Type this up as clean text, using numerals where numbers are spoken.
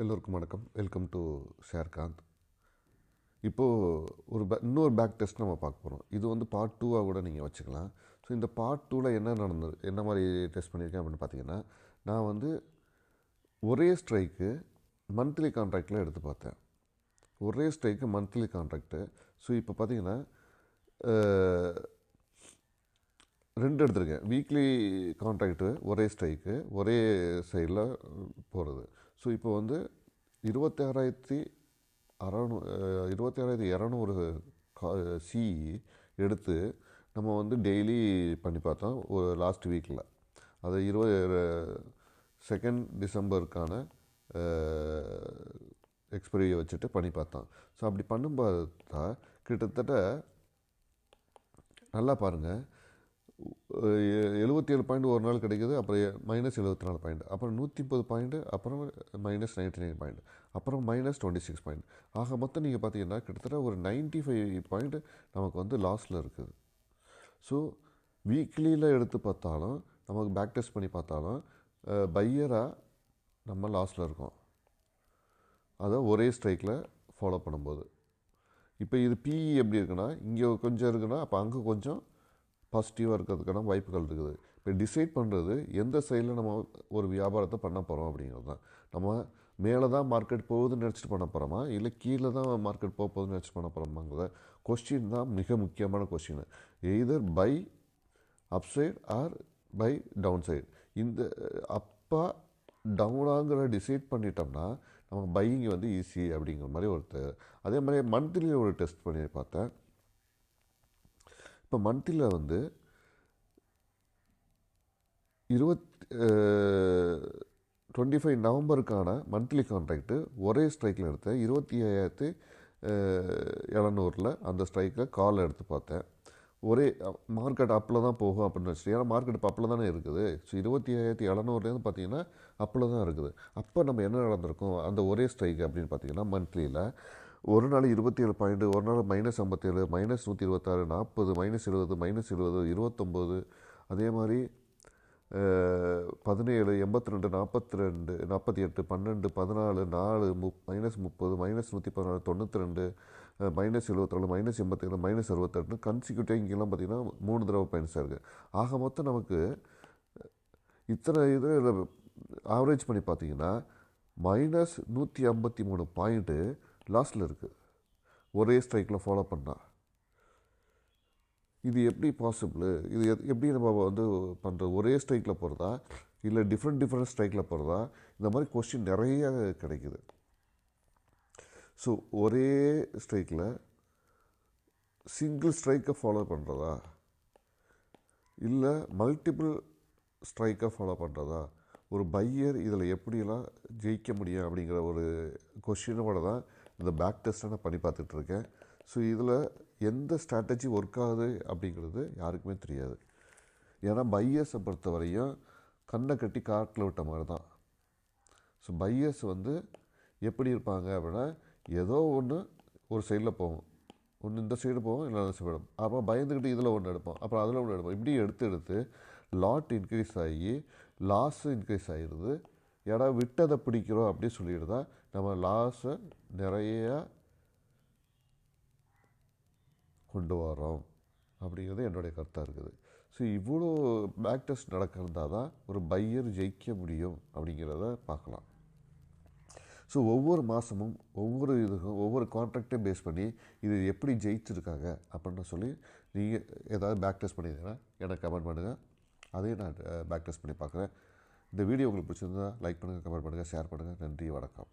எல்லோருக்கும் வணக்கம். Welcome to ஷேர்காந்த். இப்போது இன்னொரு பேக் டெஸ்ட் நம்ம பார்க்க போகிறோம். இது வந்து பார்ட் 2ஆக கூட நீங்கள் வச்சுக்கலாம். ஸோ இந்த பார்ட் 2ல் என்ன நடந்தது, என்ன மாதிரி டெஸ்ட் பண்ணியிருக்கேன் அப்படின்னு பார்த்தீங்கன்னா, நான் வந்து ஒரே ஸ்ட்ரைக்கு மந்த்லி கான்ட்ராக்டில் எடுத்து பார்த்தேன். ஒரே ஸ்ட்ரைக்கு மந்த்லி கான்ட்ராக்டு. ஸோ இப்போ பார்த்தீங்கன்னா 2 எடுத்திருக்கேன். வீக்லி கான்ட்ராக்டு ஒரே ஸ்ட்ரைக்கு ஒரே சைடில் போகிறது. ஸோ இப்போ வந்து 26,200 சி எடுத்து நம்ம வந்து டெய்லி பண்ணி பார்த்தோம் ஒரு லாஸ்ட் வீக்கில். அது 2 டிசம்பருக்கான எக்ஸ்பைரியை வச்சுட்டு பண்ணி பார்த்தோம். ஸோ அப்படி பண்ணும் பார்த்தா கிட்டத்தட்ட நல்லா பாருங்கள், 77 பாயிண்ட் ஒரு நாள் கிடைக்குது, அப்புறம் -74 பாயிண்ட், அப்புறம் 130 பாயிண்ட், அப்புறம் -99 பாயிண்ட், அப்புறம் -26 பாயிண்ட். ஆக மொத்தம் நீங்கள் பார்த்தீங்கன்னா கிட்டத்தட்ட ஒரு 95 பாயிண்ட் நமக்கு வந்து லாஸில் இருக்குது. ஸோ வீக்லியில் எடுத்து பார்த்தாலும் நமக்கு பேக் டெஸ்ட் பண்ணி பார்த்தாலும் பையராக நம்ம லாஸில் இருக்கோம், அதை ஒரே ஸ்ட்ரைக்கில் ஃபாலோ பண்ணும்போது. இப்போ இது பிஇ எப்படி இருக்குன்னா, இங்கே கொஞ்சம் இருக்குன்னா அப்போ அங்கே கொஞ்சம் பாசிட்டிவாக இருக்கிறதுக்கான வாய்ப்புகள் இருக்குது. இப்போ டிசைட் பண்ணுறது எந்த சைடில் நம்ம ஒரு வியாபாரத்தை பண்ண போகிறோம் அப்படிங்கிறது தான். நம்ம மேலே தான் மார்க்கெட் போகுதுன்னு நினச்சிட்டு பண்ண போகிறோமா, இல்லை கீழே தான் மார்க்கெட் போகுதுன்னு நினச்சி பண்ண போகிறோமாங்கிறத கொஸ்டின் தான் மிக முக்கியமான question. Either by upside or by downside. இந்த அப்பா டவுனாங்கிற டிசைட் பண்ணிட்டோம்னா நம்ம பையிங் வந்து ஈஸி அப்படிங்கிற மாதிரி ஒருத்தர். அதே மாதிரி மந்த்லி ஒரு டெஸ்ட் பண்ணி பார்த்தேன். இப்போ மந்த்லியில் வந்து 25 நவம்பருக்கான மந்த்லி கான்ட்ராக்டு ஒரே ஸ்ட்ரைக்கில் எடுத்தேன். 25,700 அந்த ஸ்ட்ரைக்கில் கால் எடுத்து பார்த்தேன். ஒரே மார்க்கெட் அப்பில் தான் போகும் அப்படின்னு வச்சுட்டு, ஏன்னா மார்க்கெட் இப்போ அப்பில் தானே இருக்குது. ஸோ 25,700 பார்த்தீங்கன்னா அப்பில் தான் இருக்குது. அப்போ நம்ம என்ன நடந்திருக்கோம் அந்த ஒரே ஸ்ட்ரைக் அப்படின்னு பார்த்தீங்கன்னா, மந்த்லியில் ஒரு நாள் 27 பாயிண்ட், ஒரு நாள் -57, -126, 40, -70, -20, 29, அதே மாதிரி 17, 82, 42, 48, 12, 14, 4, -30, -114, 92, -74, -87, -68 கன்சிக்யூட்டிவ். இங்கெல்லாம் பார்த்திங்கன்னா 3 தடவை பாயிண்ட்ஸாக இருக்குது. ஆக மொத்தம் நமக்கு இத்தனை இது ஆவரேஜ் பண்ணி பார்த்தீங்கன்னா -153 பாயிண்ட்டு லாஸ்ட்டில் இருக்குது ஒரே ஸ்ட்ரைக்கில் ஃபாலோ பண்ணால். இது எப்படி பாசிபிள்? இது எப்படி நம்ம வந்து பண்ணுறது? ஒரே ஸ்ட்ரைக்கில் போகிறதா இல்லை டிஃப்ரெண்ட் ஸ்ட்ரைக்கில் போகிறதா? இந்த மாதிரி கொஸ்டின் நிறைய கிடைக்குது. ஸோ ஒரே ஸ்ட்ரைக்கில் சிங்கிள் ஸ்ட்ரைக்கை ஃபாலோ பண்ணுறதா இல்லை மல்டிபிள் ஸ்ட்ரைக்கை ஃபாலோ பண்ணுறதா? ஒரு பையர் இதில் எப்படியெல்லாம் ஜெயிக்க முடியும் அப்படிங்கிற ஒரு கொஷினோட தான் இந்த பேக் டெஸ்ட்டை நான் பண்ணி பார்த்துட்ருக்கேன். ஸோ இதில் எந்த ஸ்ட்ராட்டஜி ஒர்க் ஆகுது அப்படிங்கிறது யாருக்குமே தெரியாது. ஏன்னா பையர்ஸை பொறுத்த வரையும் கண்ணை கட்டி காட்டில் விட்ட மாதிரி தான். ஸோ பையர்ஸ் வந்து எப்படி இருப்பாங்க அப்படின்னா, ஏதோ ஒன்று ஒரு சைடில் போவோம், ஒன்று இந்த சைடு போவோம், இல்லை அந்த சைடு. அப்புறம் பயந்துக்கிட்டு இதில் ஒன்று எடுப்போம், அப்புறம் அதில் ஒன்று எடுப்போம். இப்படி எடுத்து லாட் இன்க்ரீஸ் ஆகி லாஸு இன்க்ரீஸ் ஆகிடுது. ஏன்னா விட்டதை பிடிக்கிறோம் அப்படி சொல்லிட்டு தான் நம்ம லாஸை நிறைய கொண்டு வரோம் அப்படிங்கிறது என்னுடைய கருத்தாக இருக்குது. ஸோ இவ்வளோ பேக் டெஸ்ட் நடக்கிறதா தான் ஒரு பையர் ஜெயிக்க முடியும் அப்படிங்கிறத பார்க்கலாம். ஸோ ஒவ்வொரு மாதமும் ஒவ்வொரு இதுக்கும் ஒவ்வொரு கான்ட்ராக்டையும் பேஸ் பண்ணி இது எப்படி ஜெயிச்சிருக்காங்க அப்படின்னு சொல்லி நீங்கள் ஏதாவது பேக் டெஸ்ட் பண்ணியிருந்தீங்கன்னா எனக்கு கமெண்ட் பண்ணுங்கள். அதையும் நான் பேக் டெஸ்ட் பண்ணி பார்க்குறேன். இந்த வீடியோ உங்களுக்கு பிடிச்சிருந்தா லைக் பண்ணுங்கள், கமெண்ட் பண்ணுங்கள், ஷேர் பண்ணுங்கள். நன்றி, வணக்கம்.